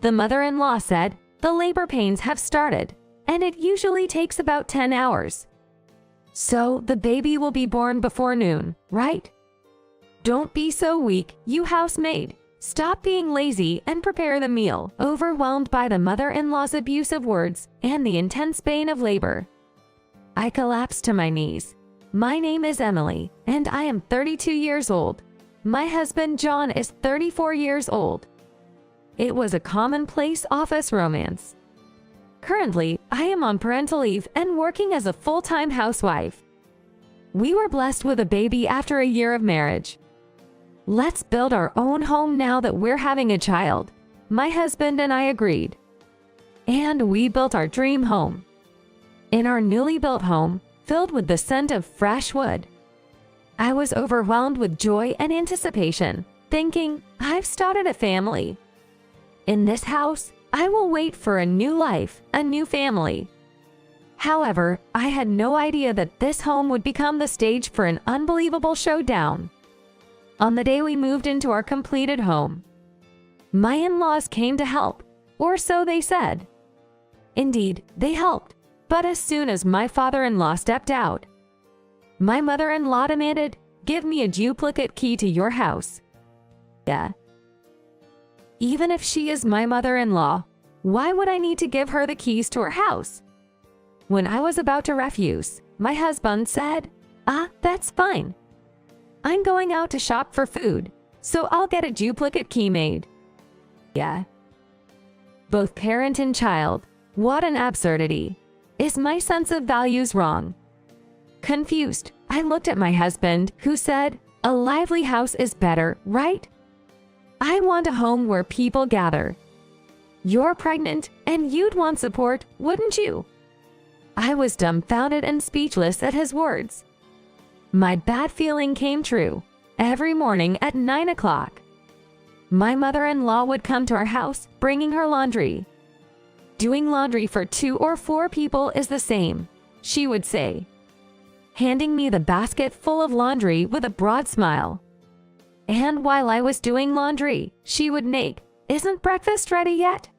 The mother-in-law said, "The labor pains have started, and it usually takes about 10 hours. So the baby will be born before noon, right? Don't be so weak, you housemaid. Stop being lazy and prepare the meal." Overwhelmed by the mother-in-law's abusive words and the intense pain of labor, I collapsed to my knees. My name is Emily, and I am 32 years old. My husband John is 34 years old. It was a commonplace office romance. Currently, I am on parental leave and working as a full-time housewife. We were blessed with a baby after a year of marriage. Let's build our own home now that we're having a child. My husband and I agreed. And we built our dream home. In our newly built home, filled with the scent of fresh wood, I was overwhelmed with joy and anticipation, thinking, I've started a family. In this house, I will wait for a new life, a new family. However, I had no idea that this home would become the stage for an unbelievable showdown. On the day we moved into our completed home, my in-laws came to help, or so they said. Indeed, they helped, but as soon as my father-in-law stepped out, my mother-in-law demanded, "Give me a duplicate key to your house." Yeah. Even if she is my mother-in-law, why would I need to give her the keys to her house? When I was about to refuse, my husband said, "That's fine. I'm going out to shop for food, so I'll get a duplicate key made." Yeah. Both parent and child, what an absurdity. Is my sense of values wrong? Confused, I looked at my husband, who said, "A lively house is better, right? I want a home where people gather. You're pregnant, and you'd want support, wouldn't you?" I was dumbfounded and speechless at his words. My bad feeling came true. Every morning at 9 o'clock, my mother-in-law would come to our house, bringing her laundry. "Doing laundry for 2 or 4 people is the same," she would say, handing me the basket full of laundry with a broad smile. And while I was doing laundry, she would nag, "Isn't breakfast ready yet?"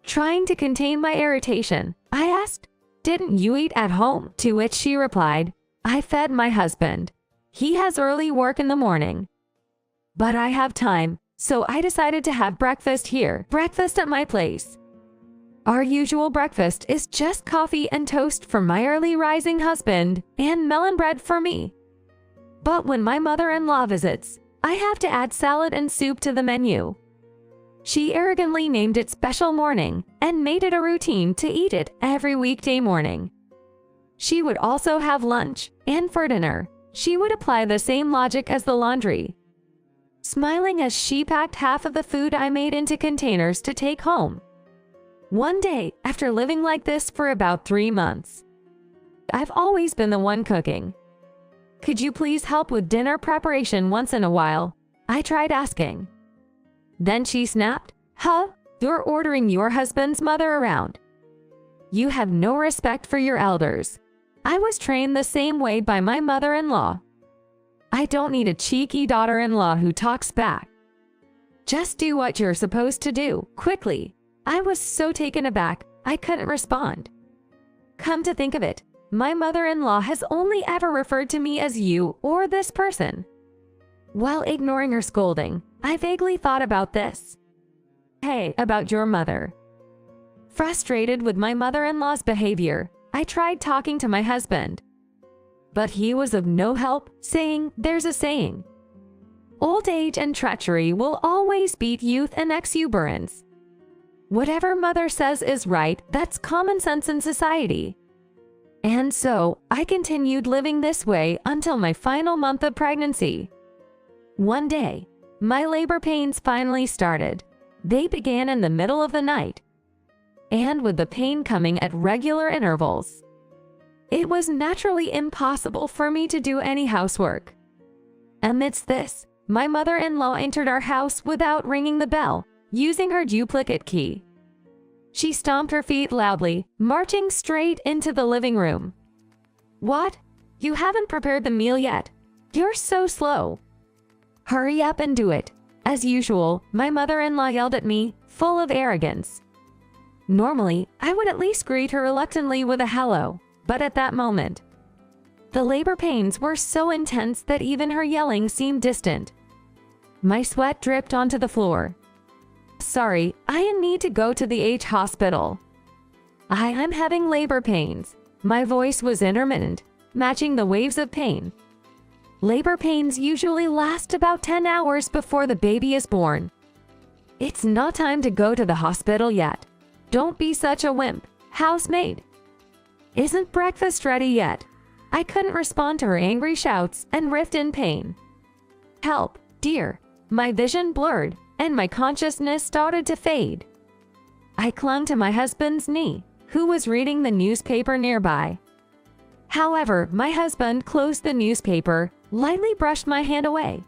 Trying to contain my irritation, I asked, "Didn't you eat at home?" To which she replied, "I fed my husband. He has early work in the morning. But I have time, so I decided to have breakfast here, breakfast at my place. Our usual breakfast is just coffee and toast for my early rising husband and melon bread for me. But when my mother-in-law visits, I have to add salad and soup to the menu." She arrogantly named it Special Morning and made it a routine to eat it every weekday morning. She would also have lunch, and for dinner, she would apply the same logic as the laundry, smiling as she packed half of the food I made into containers to take home. One day, after living like this for about 3 months, I've always been the one cooking. "Could you please help with dinner preparation once in a while?" I tried asking. Then she snapped, "You're ordering your husband's mother around. You have no respect for your elders." I was trained the same way by my mother-in-law. I don't need a cheeky daughter-in-law who talks back. Just do what you're supposed to do, quickly. I was so taken aback, I couldn't respond. Come to think of it, my mother-in-law has only ever referred to me as you or this person. While ignoring her scolding, I vaguely thought about this. Hey, about your mother. Frustrated with my mother-in-law's behavior, I tried talking to my husband. But he was of no help, saying, "There's a saying. Old age and treachery will always beat youth and exuberance. Whatever mother says is right, that's common sense in society." And so, I continued living this way until my final month of pregnancy. One day, my labor pains finally started. They began in the middle of the night, and with the pain coming at regular intervals, it was naturally impossible for me to do any housework. Amidst this, my mother-in-law entered our house without ringing the bell, using her duplicate key. She stomped her feet loudly, marching straight into the living room. "What? You haven't prepared the meal yet? You're so slow. Hurry up and do it." As usual, my mother-in-law yelled at me, full of arrogance. Normally, I would at least greet her reluctantly with a hello, but at that moment, the labor pains were so intense that even her yelling seemed distant. My sweat dripped onto the floor. Sorry, I need to go to the hospital. I am having labor pains. My voice was intermittent, matching the waves of pain. Labor pains usually last about 10 hours before the baby is born. It's not time to go to the hospital yet. Don't be such a wimp, housemaid. Isn't breakfast ready yet? I couldn't respond to her angry shouts and writhed in pain. Help, dear. My vision blurred, and my consciousness started to fade. I clung to my husband's knee, who was reading the newspaper nearby. However, my husband closed the newspaper, lightly brushed my hand away,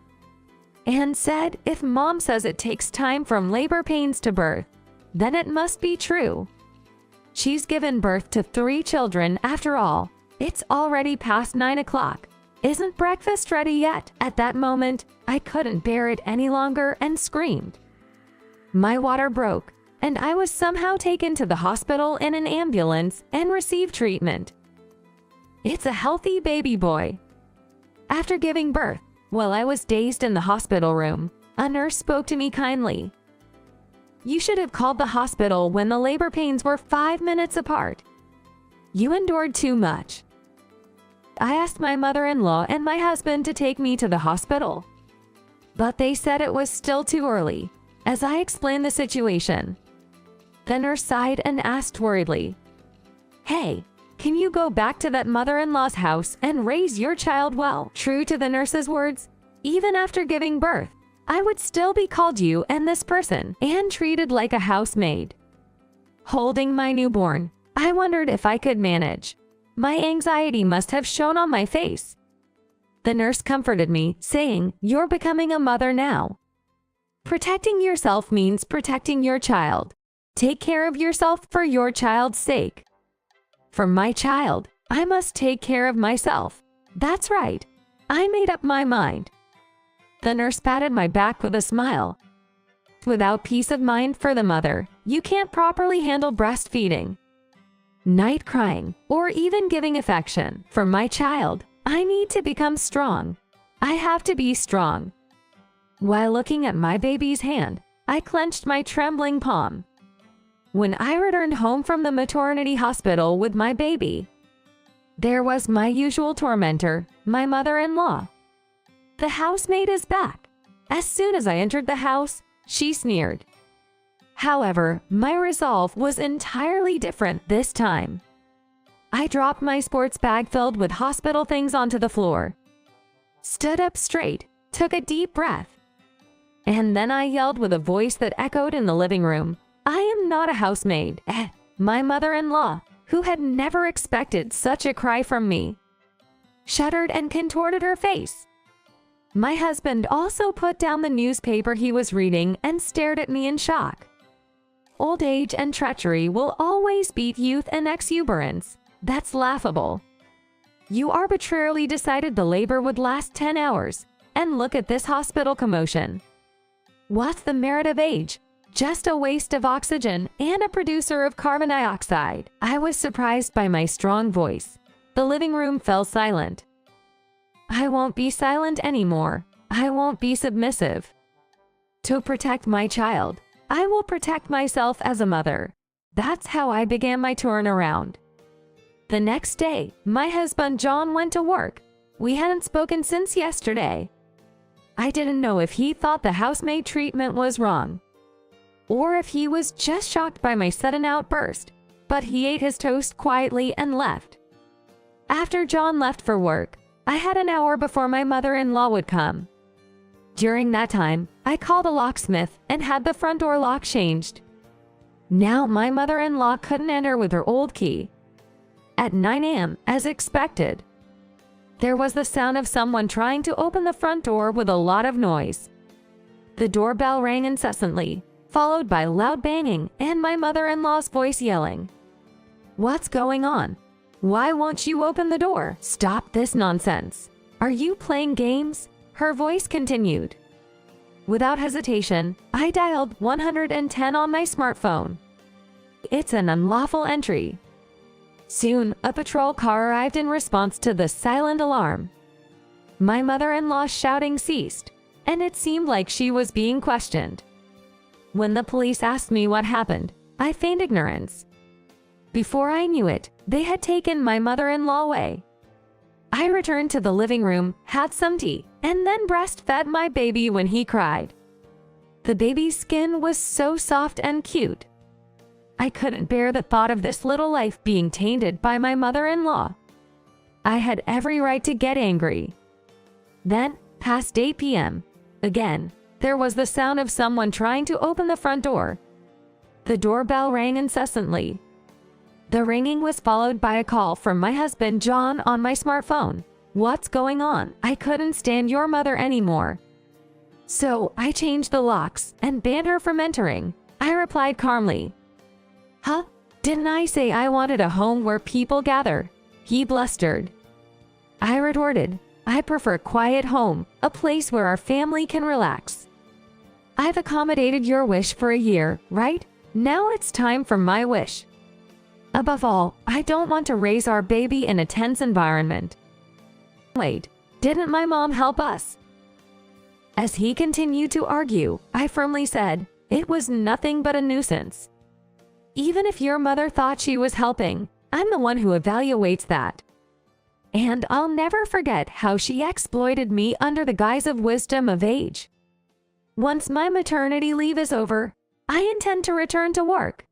and said, "If Mom says it takes time from labor pains to birth, then it must be true. She's given birth to 3 children after all. It's already past 9 o'clock. Isn't breakfast ready yet?" At that moment, I couldn't bear it any longer and screamed. My water broke, and I was somehow taken to the hospital in an ambulance and received treatment. It's a healthy baby boy. After giving birth, while I was dazed in the hospital room, a nurse spoke to me kindly. "You should have called the hospital when the labor pains were 5 minutes apart. You endured too much." I asked my mother-in-law and my husband to take me to the hospital, but they said it was still too early, as I explained the situation. The nurse sighed and asked worriedly, "Hey, can you go back to that mother-in-law's house and raise your child well?" True to the nurse's words, even after giving birth, I would still be called you and this person and treated like a housemaid. Holding my newborn, I wondered if I could manage. My anxiety must have shown on my face. The nurse comforted me, saying, "You're becoming a mother now. Protecting yourself means protecting your child. Take care of yourself for your child's sake." For my child, I must take care of myself. That's right. I made up my mind. The nurse patted my back with a smile. Without peace of mind for the mother, you can't properly handle breastfeeding, night crying, or even giving affection. For my child, I need to become strong. I have to be strong. While looking at my baby's hand, I clenched my trembling palm. When I returned home from the maternity hospital with my baby, there was my usual tormentor, my mother-in-law. "The housemaid is back." As soon as I entered the house, she sneered. However, my resolve was entirely different this time. I dropped my sports bag filled with hospital things onto the floor, stood up straight, took a deep breath, and then I yelled with a voice that echoed in the living room, "I am not a housemaid." My mother-in-law, who had never expected such a cry from me, shuddered and contorted her face. My husband also put down the newspaper he was reading and stared at me in shock. Old age and treachery will always beat youth and exuberance. That's laughable. You arbitrarily decided the labor would last 10 hours, and look at this hospital commotion. What's the merit of age? Just a waste of oxygen and a producer of carbon dioxide. I was surprised by my strong voice. The living room fell silent. I won't be silent anymore. I won't be submissive. To protect my child, I will protect myself as a mother. That's how I began my turnaround. The next day, my husband John went to work. We hadn't spoken since yesterday. I didn't know if he thought the housemaid treatment was wrong, or if he was just shocked by my sudden outburst, but he ate his toast quietly and left. After John left for work, I had an hour before my mother-in-law would come. During that time, I called a locksmith and had the front door lock changed. Now my mother-in-law couldn't enter with her old key. At 9 a.m., as expected, there was the sound of someone trying to open the front door with a lot of noise. The doorbell rang incessantly, followed by loud banging and my mother-in-law's voice yelling, "What's going on? Why won't you open the door? Stop this nonsense. Are you playing games?" Her voice continued. Without hesitation, I dialed 110 on my smartphone. It's an unlawful entry. Soon, a patrol car arrived in response to the silent alarm. My mother-in-law's shouting ceased, and it seemed like she was being questioned. When the police asked me what happened, I feigned ignorance. Before I knew it, they had taken my mother-in-law away. I returned to the living room, had some tea, and then breastfed my baby when he cried. The baby's skin was so soft and cute. I couldn't bear the thought of this little life being tainted by my mother-in-law. I had every right to get angry. Then, past 8 p.m., again, there was the sound of someone trying to open the front door. The doorbell rang incessantly. The ringing was followed by a call from my husband John on my smartphone. "What's going on? I couldn't stand your mother anymore." So I changed the locks and banned her from entering. I replied calmly. "Huh? Didn't I say I wanted a home where people gather?" He blustered. I retorted, "I prefer quiet home, a place where our family can relax. I've accommodated your wish for a year, right? Now it's time for my wish. Above all, I don't want to raise our baby in a tense environment." Wait, didn't my mom help us? As he continued to argue, I firmly said, "It was nothing but a nuisance. Even if your mother thought she was helping, I'm the one who evaluates that. And I'll never forget how she exploited me under the guise of wisdom of age. Once my maternity leave is over, I intend to return to work.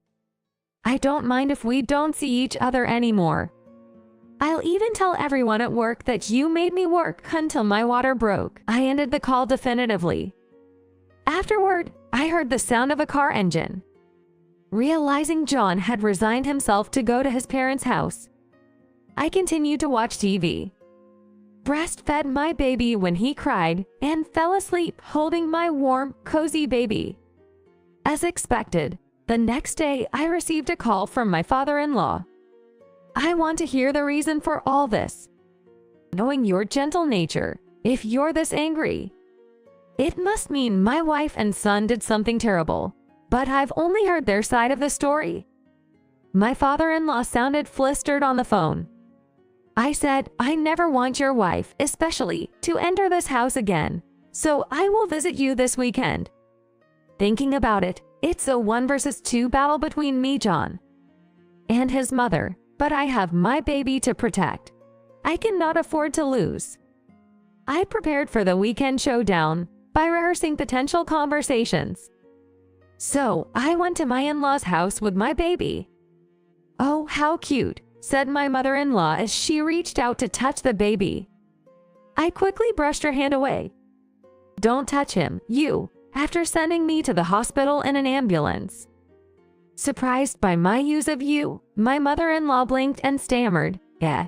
I don't mind if we don't see each other anymore. I'll even tell everyone at work that you made me work until my water broke." I ended the call definitively. Afterward, I heard the sound of a car engine. Realizing John had resigned himself to go to his parents' house, I continued to watch TV, breastfed my baby when he cried, and fell asleep holding my warm, cozy baby. As expected, the next day I received a call from my father-in-law. "I want to hear the reason for all this. Knowing your gentle nature, if you're this angry, it must mean my wife and son did something terrible, but I've only heard their side of the story." My father-in-law sounded flustered on the phone. I said, "I never want your wife, especially, to enter this house again, so I will visit you this weekend. Thinking about it, it's a 1 versus 2 battle between me, John, and his mother, but I have my baby to protect. I cannot afford to lose." I prepared for the weekend showdown by rehearsing potential conversations. So I went to my in-laws' house with my baby. "Oh, how cute," said my mother-in-law as she reached out to touch the baby. I quickly brushed her hand away. "Don't touch him, you," after sending me to the hospital in an ambulance. Surprised by my use of "you," my mother-in-law blinked and stammered, "Eh."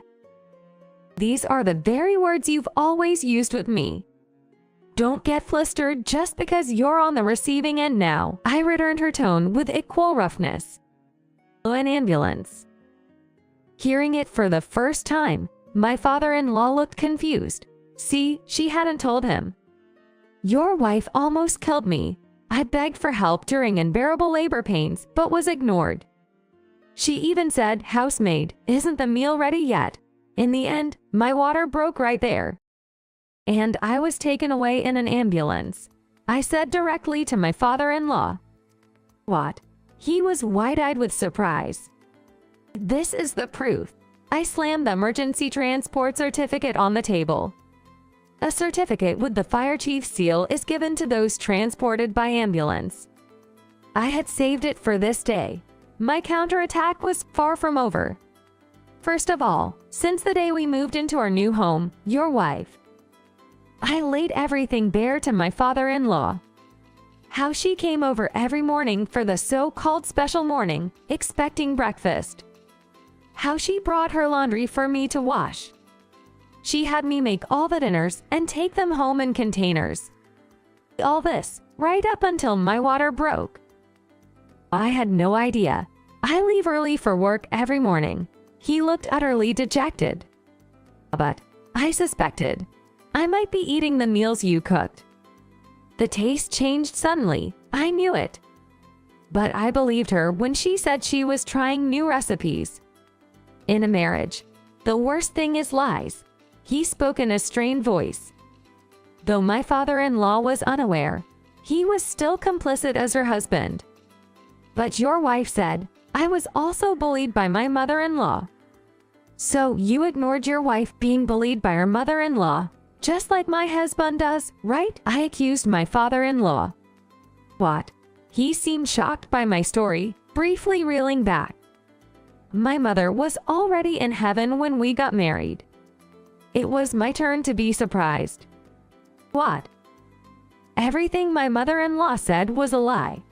"These are the very words you've always used with me. Don't get flustered just because you're on the receiving end now," I returned her tone with equal roughness. An ambulance. Hearing it for the first time, my father-in-law looked confused. See, she hadn't told him. "Your wife almost killed me. I begged for help during unbearable labor pains, but was ignored. She even said, 'Housemaid, isn't the meal ready yet?' In the end, my water broke right there, and I was taken away in an ambulance," I said directly to my father-in-law. "What?" He was wide-eyed with surprise. "This is the proof." I slammed the emergency transport certificate on the table. A certificate with the fire chief's seal is given to those transported by ambulance. I had saved it for this day. My counterattack was far from over. First of all, since the day we moved into our new home, your wife, I laid everything bare to my father-in-law. How she came over every morning for the so-called special morning, expecting breakfast. How she brought her laundry for me to wash. She had me make all the dinners and take them home in containers. All this, right up until my water broke. I had no idea. I leave early for work every morning. He looked utterly dejected. But I suspected I might be eating the meals you cooked. The taste changed suddenly. I knew it. But I believed her when she said she was trying new recipes. In a marriage, the worst thing is lies. He spoke in a strained voice. Though my father-in-law was unaware, he was still complicit as her husband. But your wife said, I was also bullied by my mother-in-law. So you ignored your wife being bullied by her mother-in-law, just like my husband does, right? I accused my father-in-law. What? He seemed shocked by my story, briefly reeling back. My mother was already in heaven when we got married. It was my turn to be surprised. What? Everything my mother-in-law said was a lie.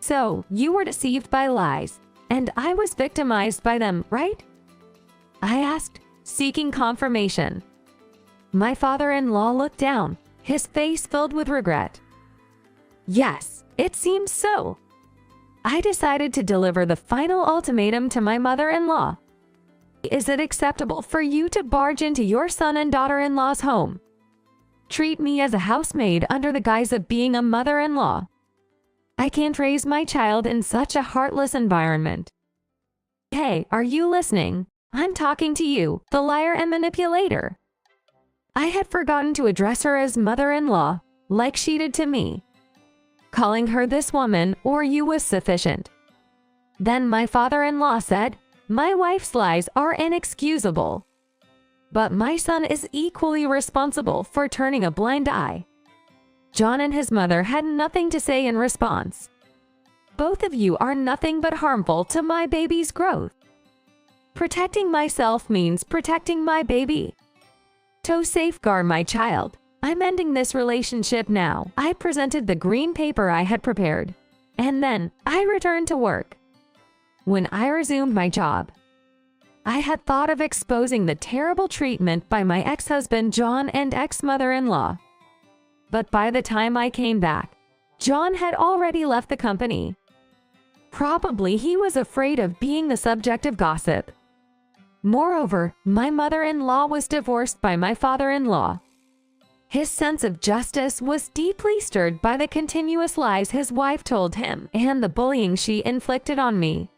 So, you were deceived by lies, and I was victimized by them, right? I asked, seeking confirmation. My father-in-law looked down, his face filled with regret. Yes, it seems so. I decided to deliver the final ultimatum to my mother-in-law. Is it acceptable for you to barge into your son and daughter-in-law's home? Treat me as a housemaid under the guise of being a mother-in-law. I can't raise my child in such a heartless environment. Hey, are you listening? I'm talking to you, the liar and manipulator. I had forgotten to address her as mother-in-law, like she did to me. Calling her this woman or you was sufficient. Then my father-in-law said, my wife's lies are inexcusable. But my son is equally responsible for turning a blind eye. John and his mother had nothing to say in response. Both of you are nothing but harmful to my baby's growth. Protecting myself means protecting my baby. To safeguard my child, I'm ending this relationship now. I presented the green paper I had prepared, and then I returned to work. When I resumed my job, I had thought of exposing the terrible treatment by my ex-husband John and ex-mother-in-law. But by the time I came back, John had already left the company. Probably he was afraid of being the subject of gossip. Moreover, my mother-in-law was divorced by my father-in-law. His sense of justice was deeply stirred by the continuous lies his wife told him and the bullying she inflicted on me.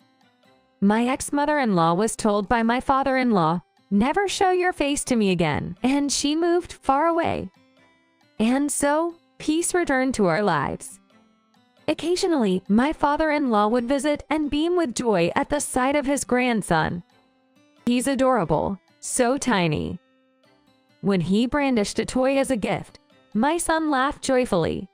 My ex-mother-in-law was told by my father-in-law, never show your face to me again, and she moved far away. And so, peace returned to our lives. Occasionally, my father-in-law would visit and beam with joy at the sight of his grandson. He's adorable, so tiny. When he brandished a toy as a gift, my son laughed joyfully.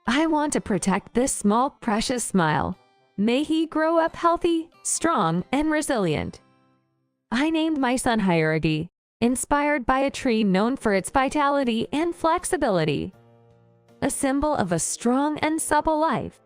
I want to protect this small, precious smile. May he grow up healthy, strong, and resilient. I named my son Hierarchy, inspired by a tree known for its vitality and flexibility. A symbol of a strong and supple life.